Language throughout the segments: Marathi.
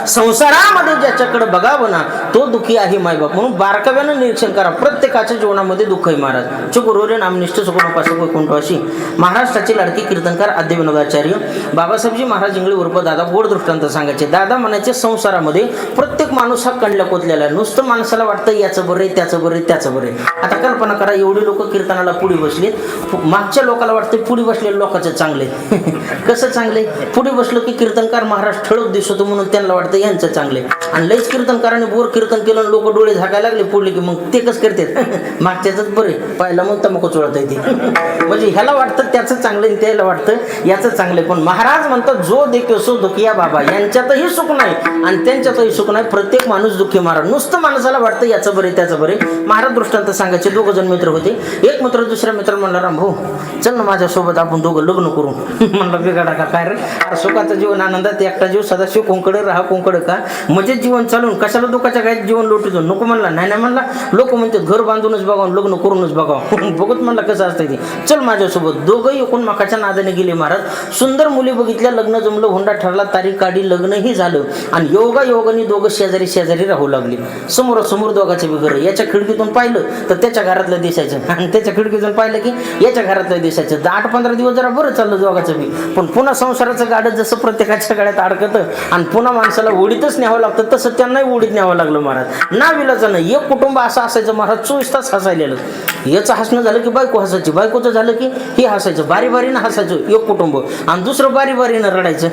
संसारामध्ये ज्याच्याकडे बघावं ना तो दुःखी आहे मायबाप. म्हणून बारकाव्यानं निरीक्षण करा, प्रत्येकाच्या जीवनामध्ये दुःख आहे महाराज. चुकुरोरे नामनिष्ठ सुगुणोपासक वैकुंठवासी महाराष्ट्राचे लाडके कीर्तनकार आद्य विनोदाचार्य बाबासाहेबजी महाराज इंगळे उर्फ दादा गोड दृष्टांत सांगायचे. दादा म्हणायचे संसारामध्ये प्रत्येक माणूस हा कंडल्या कोतलेला आहे. नुसतं माणसाला वाटतं याचं बरं आहे, त्याचं बरं आहे, त्याचं बरं आहे. आता कल्पना करा, एवढी लोक कीर्तनाला पुढे बसलीत, मागच्या लोकांना वाटतं पुढे बसलेल्या लोकांचं चांगले. कसं चांगले? पुढे बसलो की कीर्तनकार महाराज ठळक दिसतो म्हणून त्यांना वाटतं यांचं चांगले. आणि लईच कीर्तनकाराने बोर कीर्तन केलं, लोक डोळे झाकायला लागले पुढले की मग ते कसं करतात, मागच्याच बरे पाहिलं मग तंबाखू चोळता येते. म्हणजे ह्याला वाटतं त्याचं चांगलं, त्याला वाटतं याचं चांगलं. पण महाराज म्हणतात जो देखो सो दुखिया बाबा, यांच्यातही सुख नाही आणि त्यांच्यातही सुख नाही. प्रत्येक माणूस दुःखी महाराज. नुसतं माणसाला वाटतं याचं बरे त्याचं बरे. महाराज दृष्टांत सांगायचे. दोघं जण मित्र होते. एक मित्र दुसऱ्या मित्र म्हणला, राम भाऊ चल ना माझ्यासोबत आपण दोघं लग्न करू. म्हणलं बिघाडा का काय रे, सुखाचं जीवन आनंदात एकटा जीव सदाशिव कोंकडे राहा कोंकडे का, मजेत जीवन चालून कशाला दुःखाच्या काय जीवन लोटीतो. नको म्हणला. नाही नाही म्हणला, लोक म्हणतात घर बांधूनच बघावं लग्न करूनच बघावं. बघत म्हणला कसं असतं ते. चल माझ्यासोबत. दोघंही एकूणमाकाच्या नादाने गेले महाराज. सुंदर मुली बघितल्या, लग्न जमलं, हुंडा ठरला, तारीख काढी, लग्नही झालं. आणि योगा योगाने दोघं शेजारी शेजारी राहू लागली. समोरासमोर दोघांचं बी घर. याच्या खिडकीतून पाहिलं तर त्याच्या घरातलं दिसायचं आणि त्याच्या खिडकीतून पाहिलं की याच्या घरातलं दिसायचं. 8-15 दिवस जरा बरं चाललं दोघांचं बी. पण पुन्हा संसाराचं गाडं जसं प्रत्येकाच्या गाड्यात अडकतं आणि पुन्हा माणसाला ओढीतच न्यावं लागतं, तसं त्यांनाही ओढीत न्यावं लागलं महाराज. ना विलाचं नाही. एक कुटुंब असं असायचं महाराज, 24 तास हसायलेलं. याचं हसणं झालं की बायको हसायची, बायकोचं झालं की हे हसायचं. बारी बारीनं हसायचं एक कुटुंब आणि दुसरं बारी बारीनं रडायचं.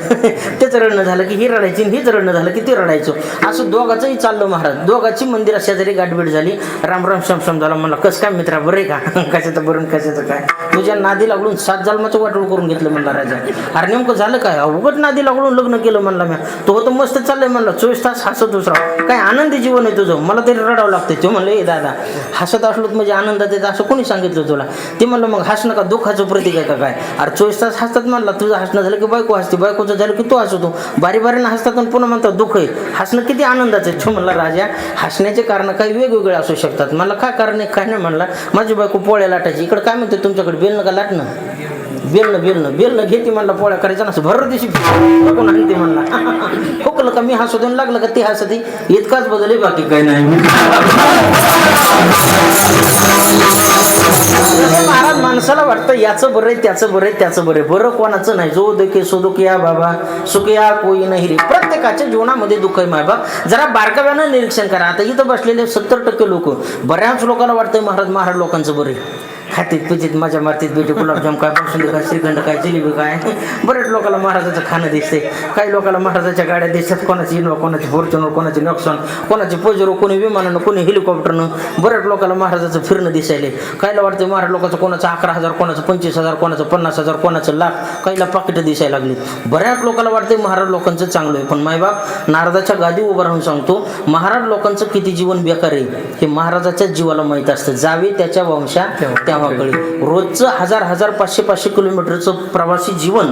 त्याचं रडणं झालं की ही रडायची, हीच रडणं झालं की ते रडायचं. असं दोघांचंही चाललं महाराज. दोघांची मंदिरा शेजारी गाठभेट झाली. राम राम शम शम झाला. म्हणला कसं काय मित्रा बरं आहे का, कशाचं बरं कशाचं काय, तुझ्या नादी लागून 7 जन्माचं वाटोळ करून घेतलं म्हणला राजा. अरे नेमकं झालं काय, उगत नादी लागून लग्न केलं म्हणला मी. तो होतं मस्त चाललंय म्हणला, 24 तास हसत दुसरा काय आनंदी जीवन आहे तुझं, मला तरी रडावं लागतं. ते म्हणलं ए दादा हसत असलो म्हणजे आनंदात येतं असं कोणी सांगितलं तुला. ते म्हणलं मग हसणं का दुःखाचं प्रतीक आहे का काय. अरे 24 तास हसतात म्हणला, तुझं हसणं झालं की बायको हसते, बायकोचं झालं की तू हसतो. बारी बारीनं हसतात आणि पुन्हा म्हणतात दुःख आहे. हसणं किती आनंदाचं आहे. तो म्हणला राजा हसण्याचे कारण काही वेगवेगळे असू शकतात. मला काय कारण आहे काय नाही म्हणला. माझी बायको पोळ्या लाटायची. इकडं काय म्हणते तुमच्याकडे बेलणं का लाटणं, बेलणं घेते म्हणला, पोळ्या करायचा नसं भर दिवशी बघून आणते म्हणला. खोकलं का मी हसू देऊन लागलं का ते हसते. इतकाच बदल आहे, बाकी काही नाही. महाराज माणसाला वाटतं याचं बरं आहे त्याचं बरं आहे त्याचं बरं आहे. बरं कोणाचं नाही. जो देखे सो दुखिया बाबा सुखिया कोई नाही रे. प्रत्येकाच्या जीवनामध्ये दुःख आहे मायबाप. जरा बारकाव्यानं निरीक्षण करा. आता इथं बसलेले 70% लोक, बऱ्याच लोकांना वाटतंय महाराज लोकांचं बरं आहे. खातीत पितीत मजा मारतीत बेटे गुलाबजाम काय बासुंदी काय श्रीखंड काय जिलेबी काय. बरेच लोकांना महाराजाचं खाणं दिसते. काही लोकांना महाराजाच्या गाड्या दिसतात. कोणाची इनोवा, कोणाची फॉर्च्युनर, कोणाची नॉक्सॉन, कोणाची पोजेरो, कोणी विमानानं, कोणी हेलिकॉप्टरनं. बऱ्याच लोकांना महाराजाचं फिरणं दिसायले. काहीला वाटतं महाराज लोकांचं कोणाचं 11,000, कोणाचं 25,000, कोणाचं 50,000, कोणाचं लाख, काहीला पाकिटं दिसायला लागली. बऱ्याच लोकांना वाटतं महाराज लोकांचं चांगलं आहे. पण मायबाप नारदाच्या गादी उभं राहून सांगतो महाराज लोकांचं किती जीवन बेकार आहे हे महाराजाच्याच जीवाला माहीत असतं. जावे त्याच्या वंशा त्या रोजचं 1000 500 किलोमीटरचं प्रवासी जीवन,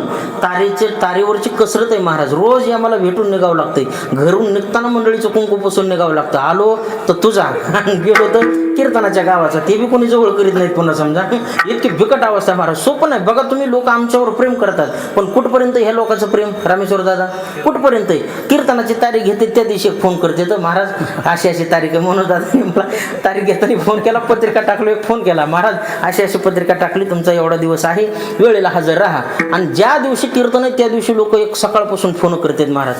तारेवरची कसरत आहे महाराज. रोज या मला भेटून निघावं लागतंय. घरून निघताना मंडळीचं कुंकू पासून निघावं लागतं. आलो तर तुझा, गेलो तर कीर्तनाच्या गावाचा, ते बी कोणी जवळ करीत नाहीत पुन्हा. समजा इतकी बिकट अवस्था महाराज. सोपं नाही बघा तुम्ही. लोक आमच्यावर प्रेम करतात पण कुठपर्यंत ह्या लोकांचं प्रेम रामेश्वर दादा कुठपर्यंत आहे. कीर्तनाची तारीख घेते त्या दिवशी फोन करते तर महाराज अशी तारीख आहे म्हणून दादा मला तारीख घेताना फोन केला, पत्रिका टाकलो, एक फोन केला महाराज अशी पत्रिका टाकली, तुमचा एवढा दिवस आहे, वेळेला हजर राहा. आणि ज्या दिवशी कीर्तन आहे त्या दिवशी लोक एक सकाळपासून फोन करतात महाराज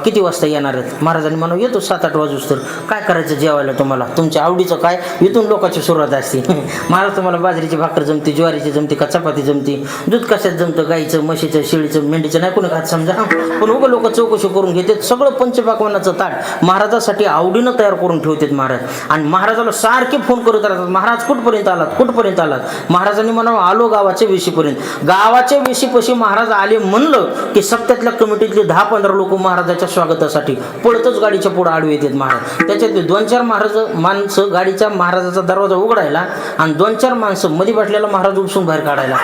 किती वाजता येणार आहेत. महाराजांनी म्हणून येतो 7-8 वाजूस. तर काय करायचं जेवायला तुम्हाला, तुमच्या आवडीचं काय, इथून लोकांची सुरुवात असते. महाराज तुम्हाला बाजरीची भाकर जमते, ज्वारीची जमते का चपाती जमते, दूध कशात जमतं, गाईचं, म्हशीचं, शेळीचं, मेंढीचं नाही कोणी खात समजा. पण उभं लोक चौकशी करून घेतात. सगळं पंचपाकवानाचं ताट महाराजासाठी आवडीनं तयार करून ठेवतात महाराज. आणि महाराजाला सारखे फोन करत राहतात, महाराज कुठपर्यंत आलात, कुठपर्यंत आलात. महाराजांनी म्हणावं आलो गावाच्या वेशीपर्यंत. गावाच्या वेशीपाशी महाराज आले म्हणलं की सप्त्यातल्या कमिटीतले 10-15 लोक महाराजाच्या स्वागतासाठी पळतच गाडीच्या पुढे आडवे येतात महाराज. त्याच्यातले 2-4 माणसं गाडीच्या महाराजाचा दरवाजा उघडायला आणि 2-4 माणसं मध्ये बसलेला महाराज उपसून बाहेर काढायला.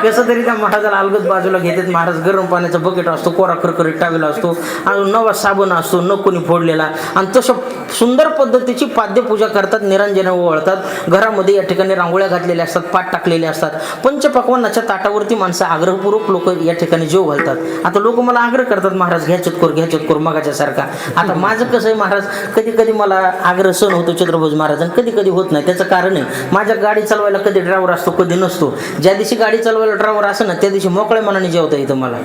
कसं तरी त्या महाराजाला अलगद बाजूला घेतात. महाराज गरम पाण्याचा बकेट असतो, कोरा करकरीत टावेल असतो आणि नवा साबण असतो न कोणी फोडलेला, आणि तसं सुंदर पद्धतीची पाद्यपूजा करतात, निरंजने ओवाळतात. घरामध्ये या ठिकाणी रांगोळ्या घातलेल्या असतात, पाट टाकलेले असतात. पंचपक्वान्नाच्या ताटावरती माणसं आग्रहपूर्वक लोक या ठिकाणी जेव घालतात. आता लोक मला आग्रह करतात, महाराज घ्या चतकोर मगाच्या सारखा. आता माझं कसं आहे महाराज, कधी कधी मला आग्रह सहन होतो छत्रपती महाराज, कधी कधी होत नाही. त्याचं कारण आहे माझ्या गाडी चालवायला कधी ड्रायव्हर असतो कधी नसतो. ज्या दिवशी गाडी चालवायला ड्रायव्हर असं ना त्या दिवशी मोकळ्या मनाने जेवता येतं मला.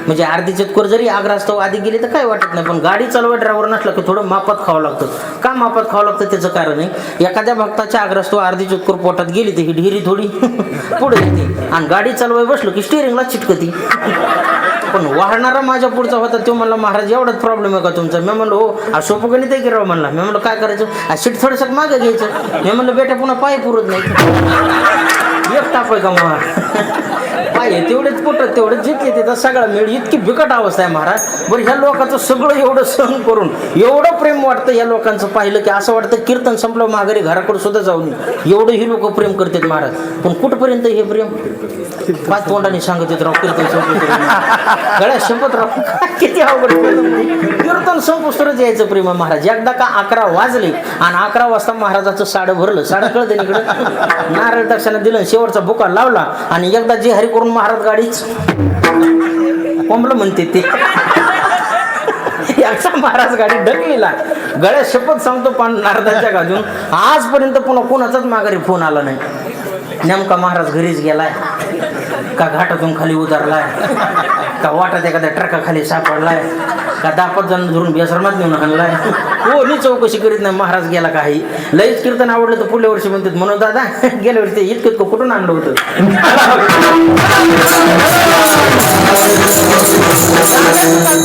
म्हणजे अर्धी चतकोर जरी आग्रहास्तव आधी गेली तर काय वाटत नाही, पण गाडी चालवायला ड्रायव्हर नसला की थोडं मापात खावं लागतं. का मापात खावं लागतं त्याचं कारण आहे, एखाद्या भक्ताच्या आग्रहास्तव अर्धी चतकोर पोटात गेली तर ही ढिरी थोडी पुढे येते, आणि गाडी चालवायला बसलो की स्टिअरिंगला चिटकती. पण वाहणारा माझ्या पुढचा होता, तो म्हणला महाराज एवढाच प्रॉब्लेम आहे का तुमचा? मी म्हणलो हो, सोपं गणित आहे की राव म्हणला. मी म्हणलं काय करायचं, सीट थोडंसं मागं घ्यायचं. मी म्हणलं बेटा पुन्हा पाय पुरत नाही, एक ताप आहे का मग पाय तेवढेच पुटत तेवढेच जिथे तिथं सगळा मिळ. इतकी बिकट अवस्था आहे महाराज. बरं ह्या लोकांचं सगळं एवढं सहन करून एवढं प्रेम वाटतं या लोकांचं पाहिलं की असं वाटतं कीर्तन संपलं माघारी घराकडे सुद्धा जाऊ नये, एवढं ही लोक प्रेम करतात महाराज. पण कुठपर्यंत हे प्रेम काय तोंडाने सांगत येत राव, कीर्तन गळ्यात शपथ राव, किती अवघड कीर्तन संपुस्तरच यायचं प्रेम महाराज. एकदा का 11 वाजले आणि 11 वाजता महाराजाचं साडं भरलं, साडं कळतं इकडं, नारळ दक्षिणा दिलं, शेवटचा बुका लावला आणि एकदा जे हरी करून महाराज गाडीच कोंबलं म्हणते ते. याचा महाराज गाडी ढकलीला, गळ्यात शपथ सांगतो पण नारदाच्या गाजून आजपर्यंत पुन्हा कोणाचाच माघारी फोन आला नाही. नेमका महाराज घरीच गेलाय का, घाटातून खाली उतरलाय का, वाटात एखाद्या ट्रकाखाली सापडलाय का, 10-5 जण धरून बेसरमात नेऊन आणलाय, कोणी चौकशी करीत नाही. महाराज गेला काही. लईच कीर्तन आवडलं तर पुढल्या वर्षी म्हणतात म्हणून दादा गेल्या वर्षी ते इतकं कुठून आणलं होतं.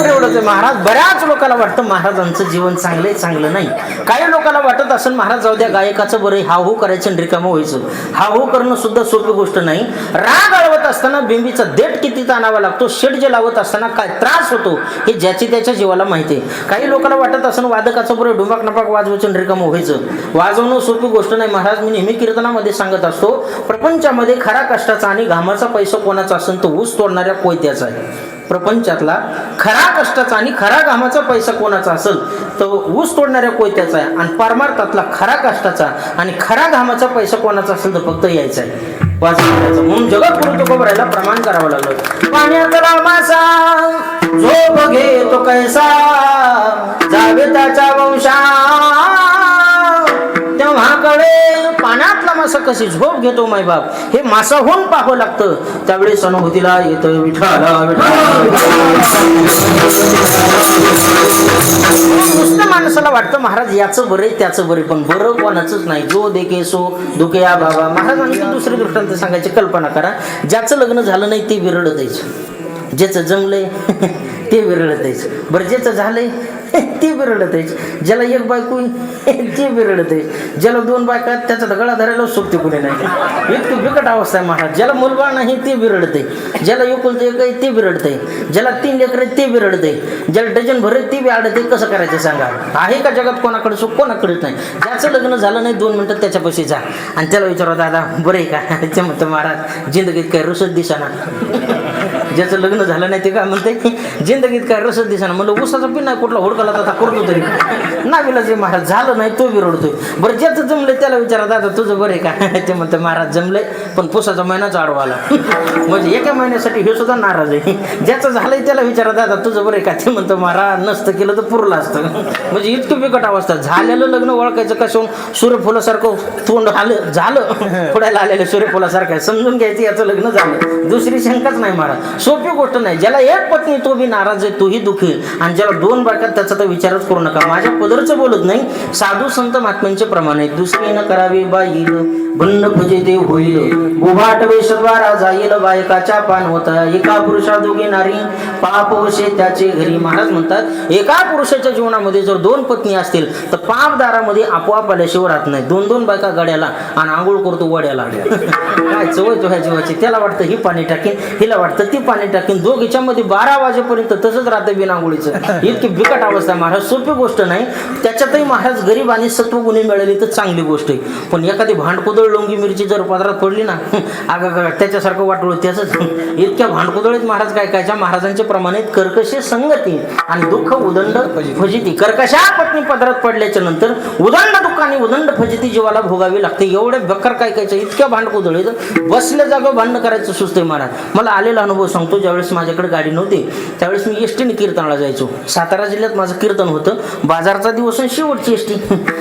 एवढंच महाराज. बऱ्याच लोकांना वाटतं महाराजांचं जीवन चांगलं नाही. काही लोकांना वाटत असेल महाराज जाऊ द्या गायकाचं बरं, हाहू करायचं रिकामं व्हायचं. हाहू करणं सुद्धा सोपी गोष्ट नाही. राग आळवत असताना बिंबीचा देठ किती आणावा लागतो, षडज लावत असताना काय त्रास होतो हे ज्याची त्याच्या जीवाला माहिती आहे. काही लोकांना वाटत असेल वादकाचं बरं डुंबाक नपाक वाजवायचं रिकामं व्हायचं. वाजवणं सोपी गोष्ट नाही महाराज. मी नेहमी कीर्तनामध्ये सांगत असतो, प्रपंचामध्ये खरा कष्टाचा आणि घामाचा पैसा कोणाचा असेल तो ऊस तोडणाऱ्या कोयत्याचा आहे. प्रपंचातला खरा कष्टाचा आणि खरा घामाचा पैसा कोणाचा असेल तो ऊस तोडणाऱ्या कोयत्याचा आहे, आणि परमार्थातला खरा कष्टाचा आणि खरा घामाचा पैसा कोणाचा असेल तर फक्त यायचा आहे, वाचवायचा. म्हणून जगत पुरतो खबरायला प्रमाण करावं लागलं. पाण्यातला मासा झोप घेतो कैसा, जावे त्याच्या वंशा तेव्हा कळे पाण्यातला मासा कशी झोप घेतो मायबाप, हे मासाहून पाहावं लागतं. त्यावेळी सनुभूतीला येतं विठाला. नुसतं माणसाला वाटतं महाराज याचं बरे त्याचं बरे, पण बरं कोणाचंच नाही. जो देखे सो दुखे या बाबा. महाराजांनी दुसरे दृष्टांत सांगायची कल्पना करा. ज्याचं लग्न झालं नाही ते विरळ द्यायचं, ज्याचं जमलंय ते विरळ द्यायचं. बरं ज्याचं झालंय ते विरळत आहे, ज्याला एक बायको ते विरळत आहे, ज्याला 2 बायका त्याचा गळा धरायला सोबते कुठे नाही. इतकी बिकट अवस्था आहे महाराज. ज्याला मुलगा नाही ते विरळत आहे, ज्याला एकुलतं एक आहे ते विरळत आहे, ज्याला 3 लेकर आहेत ते विरळत आहे, ज्याला डझन भर ते बी आडत आहे. कसं करायचं सांगा? आहे का जगात कोणाकडे सुख? कोणाकडेच नाही. ज्याचं लग्न झालं नाही 2 मिनिटात त्याच्यापाशी जा आणि त्याला विचारा दादा बरं आहे का? ते म्हणतं महाराज जिंदगीत काय रसद दिसाना. ज्याचं लग्न झालं नाही ते काय म्हणते जिंदगीत काय रसद दिसाना. म्हणलं उसाचा पिन नाही कुठला हुडकाला आता करतो तरी नावीला जे महाराज झालं नाही तो विरडतोय. बरं ज्याचं जमलंय त्याला विचारा दादा तुझं बरं आहे का? ते म्हणतं महाराज जमलंय पण पुसाचा महिनाच आडवा आला. म्हणजे एका महिन्यासाठी हे सुद्धा नाराज आहे. ज्याचं झालंय त्याला विचारा दादा तुझं बरं आहे का? ते म्हणतं महाराज नसतं केलं तर पुरलं असतं. म्हणजे इतकी बिकट अवस्था. झालेलं लग्न ओळखायचं कशाहून? सूर्यफुलासारखं तोंड आलं झालं पुढायला आलेलं सूर्यफुलासारखं समजून घ्यायचं याचं लग्न झालं. दुसरी शंकाच नाही महाराज. सोपी गोष्ट नाही. ज्याला एक पत्नी तो बी नाराज आहे तोही दुःखी, आणि ज्याला 2 बायका त्याचा तर विचारच करू नका. माझ्या पदरचं बोलत नाही, साधू संत महात्म्यांचे प्रमाण आहे. दुसरी न करावी बाईल भन्न भजे देव होईल, बुभाट वेशद्वारा जाईल बायकाच्या पान होता. एका पुरुषा दोघी नारी पाप वशे त्याचे घरी. महाराज म्हणतात एका पुरुषाच्या जीवनामध्ये जर 2 पत्नी असतील तर पाप दारामध्ये आपोआप आल्याशिवाय राहत नाही. 2-2 बायका गड्याला आणि आंघोळ करतो वड्याला. काय चवय तो ह्या जीवाची. त्याला वाटतं ही पाणी टाकीन, हिला वाटतं ती पाणी पाणी टाकेन दोघीच्या मध्ये 12 वाजेपर्यंत तसंच राहतं बिनांगोळीचं. इतकी बिकट अवस्था महाराज. सोपी गोष्ट नाही. त्याच्यातही महाराज गरीब आणि सत्वगुणी मिळाली तर चांगली गोष्ट आहे. पण एखादी भांडकुदळ लोंगी मिरची जर पदरात पडली ना अगं त्याच्यासारखं वाटलं त्याचंच. इतक्या भांडकुदळीत महाराज काय कायच्या महाराजांचे प्रमाणे कर्कशी संगती आणि दुःख उदंड फजिती. कर्कशा पत्नी पदरात पडल्याच्या नंतर उदंड दुःख आणि उदंड फजिती जीवाला भोगावी लागते. एवढे बेकार काय कायच्या इतक्या भांडकुदळीत बसल्या जागेवर भांडणं करायचं सुचतंय महाराज. मला आलेला अनुभव सांगतो. ज्यावेळेस माझ्याकडे गाडी नव्हती त्यावेळेस मी एसटीने कीर्तनाला जायचो. सातारा जिल्ह्यात माझं कीर्तन होतं. बाजारचा दिवस आणि शेवटची एसटी.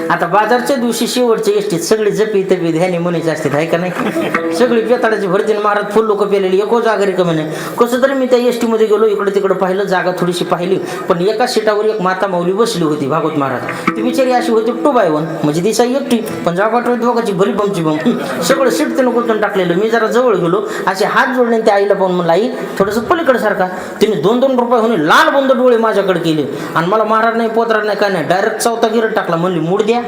आता बाजारच्या दिवशी शेवटच्या एसटीत सगळी जपी तपी ध्यानी म्हणायची असते आहे का नाही. सगळी पेताळाची भरतीने महाराज फुल लोक पेलेली एको जागा रिकामी नाही. कसं तरी मी त्या एसटी मध्ये गेलो. इकडे तिकडे पाहिलं जागा थोडीशी पाहिली पण एका सीटावर एक माता माऊली बसली होती भागवत महाराज. ती बिचारी अशी होती 2x1 म्हणजे दिसा एकटी पण जागा दोघाची भरी बमची बम. सगळं सीट त्यानं गुंतून टाकलेलं. मी जरा जवळ गेलो असे हात जोडले त्या आईला पाहून म्हणलं आई थोडंसं पलीकडे सारखा. तिने 2-2 रुपये होणे लाल बंद डोळे माझ्याकडे केले आणि मला महाराज नाही पोतराज नाही काय नाही डायरेक्ट चौथा गिरट टाकला. म्हणली मूड द्या.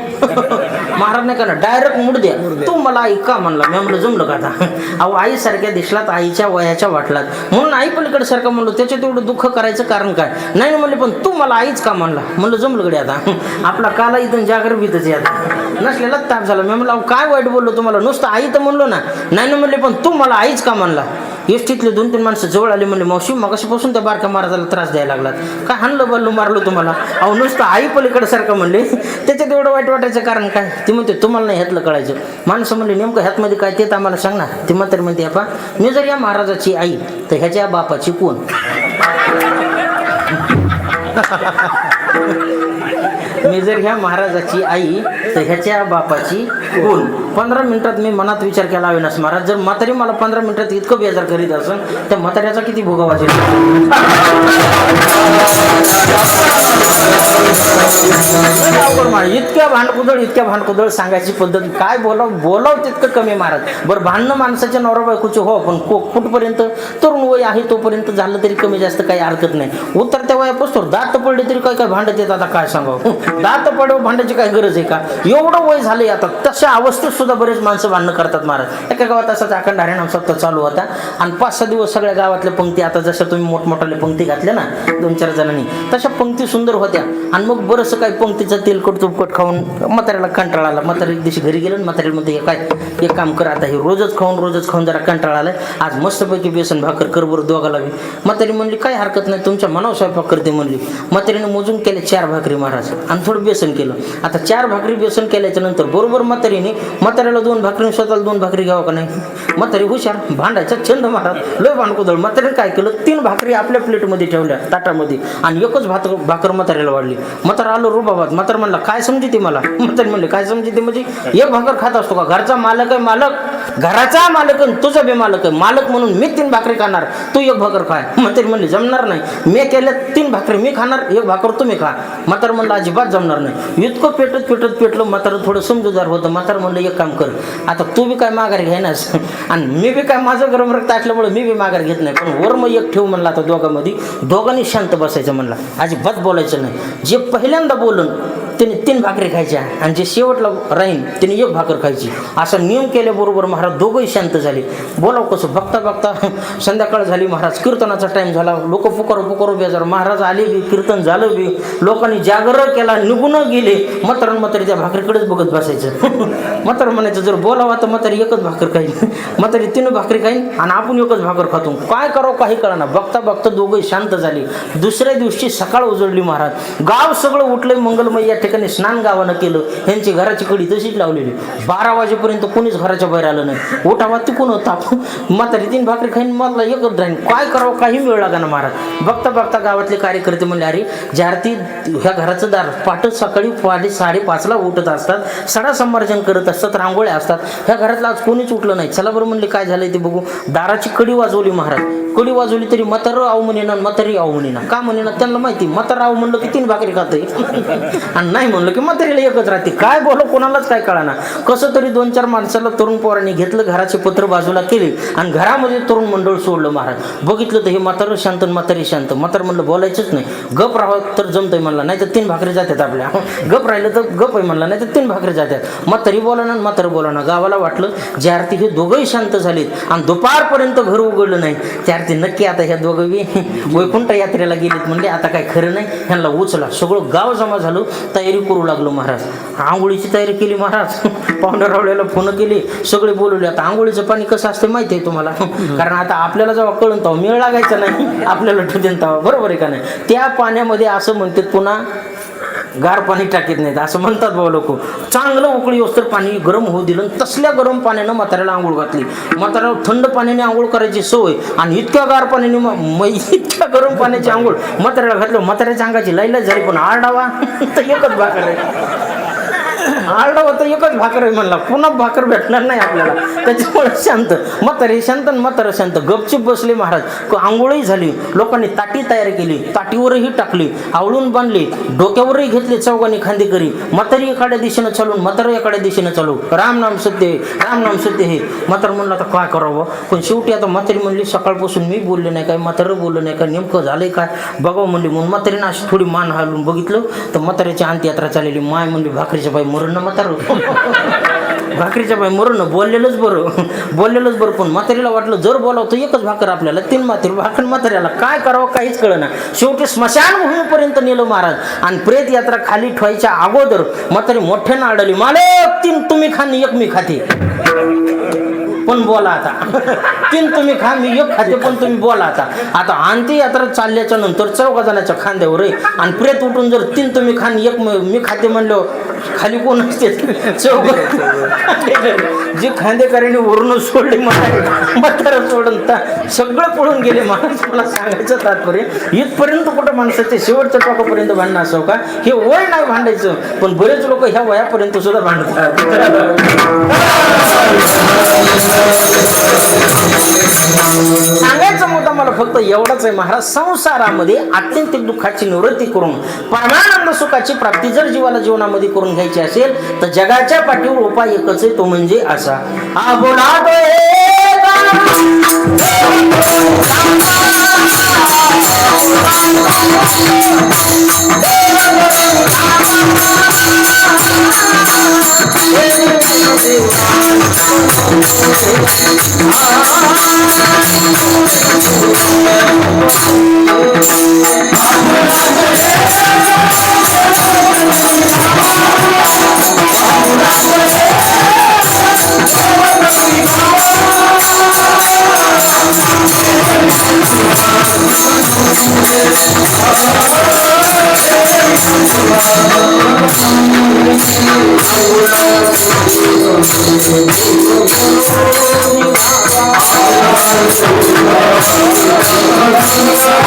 महाराज नाही का ना डायरेक्ट मूड द्या. तू मला आई का म्हणला. मी म्हणलं जमलं का आता. अहो आई सारख्या दिसलात आईच्या वयाच्या वाटलात म्हणून आई पलीकडे सारखं म्हणलो. त्याच्यात एवढं दुःख करायचं कारण काय नाही म्हणले पण तू मला आईच का म्हणला. म्हणलं जमलं गडे आता. आपला काला इथं जागर भीतच आता नसलेला ताप झाला. मी म्हणलं काय वाईट बोललो तुम्हाला नुसतं आई तर म्हणलो ना. नाही म्हणले पण तू मला आईच का म्हणला. एसटीतले 2-3 माणसं जवळ आले म्हणले मावशी मगाशीपासून त्या बारक्या महाराजाला त्रास द्यायला लागलात काय हाणलं बल्लू मारलो तुम्हाला. अहो नुसतं आई पलीकडे सारखं म्हणले. त्याच्यात एवढं वाईट वाटायचं कारण काय. ती म्हणते तुम्हाला नाही ह्यातलं कळायचं. माणसं म्हणले नेमकं ह्यातमध्ये काय ते तर आम्हाला सांग ना. ती म्हातारी म्हणते आपा मी जर या महाराजाची आई तर ह्याच्या बापाची कोण. मी जर ह्या महाराजाची आई तर ह्याच्या बापाची कोण. 15 मिनिटात मी मनात विचार केला अविनाश महाराज जर म्हातारी मला 15 मिनिटात इतकं बेजार करीत असेल त्या म्हाताऱ्याचा किती भोगा वाचेल. इतक्या भांडकुदळ सांगायची पद्धत काय बोलाव तितकं कमी महाराज. बरं भांडणं माणसाच्या नवरा बायकोचे हो पण कुठपर्यंत तरुण वय आहे तोपर्यंत झालं तरी कमी जास्त काही हरकत नाही. उतरत्या वयापासून दात पडले तरी काय काय भांडत येत. आता काय सांगावं दात पडव भांडायची काय गरज आहे का. एवढं वय झालंय आता. तशा अवस्थेत सुद्धा बरेच माणसं भांडणं करतात महाराज. एका गावात असाच अखंड हरिनाम सप्ताह चालू होता आणि 5-6 दिवस सगळ्या गावातल्या पंक्ती आता जसं तुम्ही मोठमोठ्याल्या पंक्ती घातल्या ना 2-4 जणांनी तशा पंक्ती सुंदर होत्या. आणि मग बरंचसं काही पंक्तीचं तेलकट तुपकट खाऊन म्हाताऱ्याला कंटाळा आला. म्हातारी एक दिवशी घरी गेलं म्हातारी म्हणते काय एक काम कर आता हे रोजच खाऊन जरा कंटाळा आलाय आज मस्तपैकी बेसन भाकर कर बरं दोघाला. म्हातारी म्हणली काय हरकत नाही तुमच्या मनावर स्वयंपाक करते म्हणली. म्हातारीने मोजून केले 4 भाकरी महाराज आणि थोडं बेसन केलं. आता 4 भाकरी बेसन केल्याच्या नंतर बरोबर म्हाताऱ्याला 2 भाकरी स्वतःला 2 भाकरी घ्यावं का नाही. म्हातारी हुशार भांडायचा छंद महाराज लय भांडकुदळ. म्हातारीने काय केलं 3 भाकरी आपल्या प्लेटमध्ये ठेवल्या ताटामध्ये आणि एकच भाकर म्हाताऱ्याला वाढली. म्हातारा आलो रुबाबात. म्हातारा म्हणला काय समजते मला. म्हातारी म्हणले काय समजते म्हणजे एक भाकर खात असतो का. घरचा मालक आहे मालक घराचा मालक तुझा बे मालक आहे मालक म्हणून मी 3 भाकरी खाणार तू 1 भाकर खाय. म्हातारी म्हणली जमणार नाही मी केल्या 3 भाकरी मी खाणार 1 भाकर तुम्ही खा. म्हातारा म्हणलं अजिबात जमणार नाही. इतकं पेटलं म्हातारा थोडं समजूदार होतं. म्हातारा म्हणलं एक काम कर आता तू बी काय माघार घेणार आणि मी बी काय माझं गरम रक्त असल्यामुळे मी बी माघार घेत नाही पण वर मग एक ठेव म्हणला. आता दोघांनी शांत बसायचं म्हणला अजिबात बोलायचं नाही. जे पहिल्यांदा बोलन त्याने 3 भाकरी खायच्या आणि जे शेवटला राहीन त्याने 1 भाकर खायची. असा नियम केल्याबरोबर महाराज दोघंही शांत झाले. बोलाव कसं बघता संध्याकाळ झाली महाराज कीर्तनाचा टाइम झाला. लोक पुकारो बेजार. महाराज आले बी कीर्तन झालं बी लोकांनी जागर केला निघून गेले. म्हातारी त्या भाकरीकडेच बघत बसायचं. म्हातारा म्हणायचं जर बोलावा तर म्हातारी 1च भाकर खाईन म्हातारी 3 भाकरी खाईन आणि आपण 1च भाकर खातो. काय करावं काही कळना. बघता दोघंही शांत झाले. दुसऱ्या दिवशी सकाळ उजळली महाराज. गाव सगळं उठलंय मंगलमय. या ठिकाणी स्नान गावानं केलं. ह्यांची घराची कडी तशीच लावलेली. 12 वाजेपर्यंत कोणीच घराच्या बाहेर आलं नाही. उठावा तिकून होता म्हातारी 3 भाकरी खाईन मला 1च राहीन. काय करावं काही वेळ लागा ना महाराज. बघता गावातले कार्यकर्ते म्हणले अरे ज्यार्थी ह्या घराचं दार पाठ सकाळी 5:30ला उठत असतात सडा संमार्जन करत असतात रांगोळ्या असतात. ह्या घरातलं आज कोणीच उठलं नाही. चला बरं म्हणले काय झालंय ते बघू. दाराची कडी वाजवली महाराज. कडी वाजवली तरी म्हातारं आव म्हणे ना म्हातारी आव म्हणे ना का म्हणे ना त्यांना माहिती म्हातारा आव म्हणलं की 3 भाकरी खातंय आणि नाही म्हणलं की म्हातारीला एकच राहते. काय बोलो कोणालाच काय कळाना. कसं तरी 2-4 माणसाला तरुण पोरांनी घेतलं, घराचे पत्र बाजूला केले आणि घरामध्ये तरुण मंडळ सोडलं. महाराज बघितलं तर हे म्हातारं शांत, म्हातारी शांत. म्हातार म्हणलं बोलायचंच नाही, गप राहावं तर जमतंय म्हणलं, नाही तर 3 भाकरी जातात आपल्या. गप राहिलं तर गप आहे म्हणलं, नाही तर 3 भाकरी जातात. म्हातारी बोला ना, म्हातारं बोला ना. गावाला वाटलं ज्या अर्थी हे दोघंही शांत झालेत आणि दुपारपर्यंत घर उघडलं नाही, त्या अर्थी नक्की आता ह्या दोघं बी वैकुंठ यात्रेला गेलेत. म्हणजे आता काय खरं नाही, ह्यांना उचला. सगळं गाव जमा झालं, तयारी करू लागलो. महाराज आंघोळीची तयारी केली. महाराज पाहुण्यारावळ्याला फोन केली, सगळे बोलवले. आता आंघोळीचं पाणी कसं असतं माहिती आहे तुम्हाला, कारण आता आपल्याला जेव्हा कळून तेव्हा मेळ लागायचा नाही, आपल्याला ठेवून तेव्हा, बरोबर आहे का नाही. त्या पाण्यामध्ये असं म्हणतात पुन्हा गार पाणी टाकीत नाहीत असं म्हणतात बाबा लोक. चांगलं उकळी असतं पाणी गरम होऊ दिलं, तसल्या गरम पाण्यानं म्हाताऱ्याला आंघोळ घातली. म्हाताऱ्याला थंड पाण्याने आंघोळ करायची सवय आणि इतक्या गार पाण्याने इतक्या गरम पाण्याची आंघोळ म्हाताऱ्याला घातलं. म्हाताऱ्याच्या अंगाची लाईलाच झाली, पण आरडावा तर एकच भाकर आहे. आरडावा तर एकच भाकर आहे म्हणला, पुन्हा भाकर भेटणार नाही आपल्याला. त्याच्यामुळे शांत म्हातारी शांत आणि म्हातारा शांत. गपचूप बसले. महाराज आंघोळही झाली, लोकांनी ताटी तयार केली, ताटीवरही टाकली, आवळून बांधली, डोक्यावरही घेतले चौघांनी खांदेकरी. म्हातारी एखाद्या दिशेनं चालून, म्हातारा एखाद्या दिशेनं चालू. राम नाम सत्य, राम नाम सत्य हे. म्हातार म्हणलं आता काय करावं, पण शेवटी आता म्हातारी म्हणली सकाळपासून मी बोलले नाही काय, म्हातारं बोललं नाही काय, नेमकं झालंय काय बघावं म्हणली. म्हणून म्हातारीनं अशी थोडी मान हालून बघितलं तर म्हाताऱ्याची अंत्ययात्रा चाललेली. माय म्हणली भाकरीच्या बाई मरण ना म्हातारं, भाकरीच्या बाई मरण, बोललेलंच बरं. पण म्हातारीला वाटलं जर बोलावं तर एकच भाकर आपल्याला, 3 भाकर म्हाताऱ्याला. काय करावं काहीच कळना. शेवटी स्मशानभूमीपर्यंत नेलं महाराज आणि प्रेत यात्रा खाली ठेवायच्या अगोदर म्हातारी मोठ्यानं आढळली, मालक 3 तुम्ही खा आणि 1 मी खाते. पण बोला आता 3 तुम्ही खा, मी 1 खाते, पण तुम्ही बोला आता. आता अंत्ययात्रा चालल्याच्या नंतर 4 जणांच्या खांद्यावर आहे आणि प्रेत उठून जर 3 तुम्ही खा आणि 1 मी खाते म्हणलं, खाली कोण असते 4 जे खांदेकऱ्यांनी वरून सोडले म्हातारा सोडून सगळं पळून गेले. महाराज मला सांगायचं तात्पर्य इथपर्यंत कुठं माणसाचे शेवटच्या टोकापर्यंत भांडणं असो का, हे वय नाही भांडायचं, पण बरेच लोक ह्या वयापर्यंत सुद्धा भांडतात. सांगायचा मुद्दा मला फक्त एवढाच आहे महाराज, संसारामध्ये आत्यंतिक दुःखाची निवृत्ती करून परमानंद सुखाची प्राप्ती जर जीवाला जीवनामध्ये करून घ्यायची असेल तर जगाच्या पाठीवर उपाय एकच आहे, तो म्हणजे असा.